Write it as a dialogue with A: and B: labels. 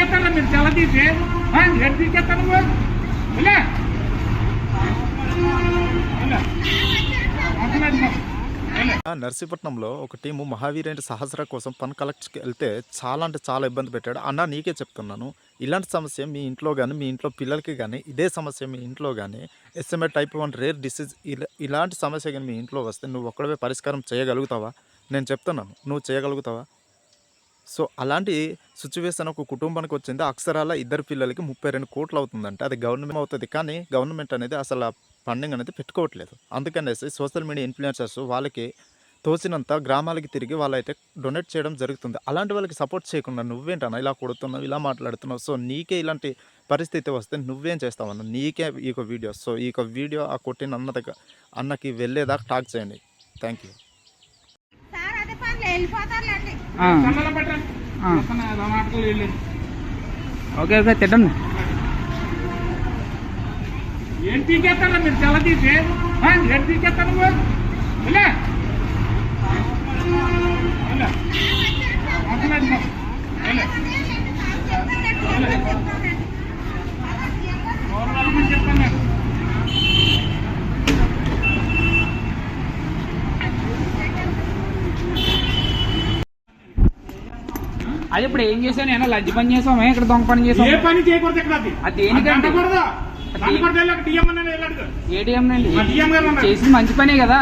A: పీకేస్తారా మీరు తెల్ల తీసి ఎటు పీకేస్తాను
B: నర్సీపట్నంలో ఒక టీము మహావీరేంద్ర సహస్ర కోసం పన్ను కలెక్ట్కి వెళ్తే చాలా అంటే చాలా ఇబ్బంది పెట్టాడు. అన్న నీకే చెప్తున్నాను, ఇలాంటి సమస్య మీ ఇంట్లో కానీ మీ ఇంట్లో పిల్లలకి కానీ ఇదే సమస్య మీ ఇంట్లో కానీ SMA type 1 రేర్ డిసీజ్ ఇలాంటి సమస్య కానీ మీ ఇంట్లో వస్తే నువ్వు ఒక్కడవే పరిష్కారం చేయగలుగుతావా? నేను చెప్తున్నాను, నువ్వు చేయగలుగుతావా? సో అలాంటి సిచ్యువేషన్ ఒక కుటుంబానికి వచ్చింది. అక్షరాల ఇద్దరు పిల్లలకి 32 కోట్లు అవుతుందంటే అది గవర్నమెంట్ అవుతుంది, కానీ గవర్నమెంట్ అనేది అసలు ఫండింగ్ అనేది పెట్టుకోవట్లేదు. అందుకనేసి సోషల్ మీడియా ఇన్ఫ్లుయెన్సర్స్ వాళ్ళకి తోచినంత గ్రామాలకి తిరిగి వాళ్ళైతే డొనేట్ చేయడం జరుగుతుంది. అలాంటి వాళ్ళకి సపోర్ట్ చేయకుండా నువ్వేంటన్నా ఇలా కొడుతున్నావు, ఇలా మాట్లాడుతున్నావు? సో నీకే ఇలాంటి పరిస్థితి వస్తే నువ్వేం చేస్తావన్న? నీకే ఈ వీడియో, సో ఈ వీడియో ఆ కొట్టిన అన్నకి వెళ్ళేదాకా టాక్ చేయండి. Thank you.
C: ఓకే ఓకే తిట్టండి.
A: ఏం పీకేస్తారా మీరు తెల్ల తీసి ఎటు పీకేస్తాను చెప్తాను నేను.
C: అది ఇప్పుడు ఏం చేసావు? నేను లంచ్ పని చేసామే, ఇక్కడ దొంగ పని చేసాం.
A: ఏ పని చేయకూడదు ఇక్కడ.
C: అది దేనికంటే
A: ఏటీఎం
C: చేసింది మంచి పనే కదా.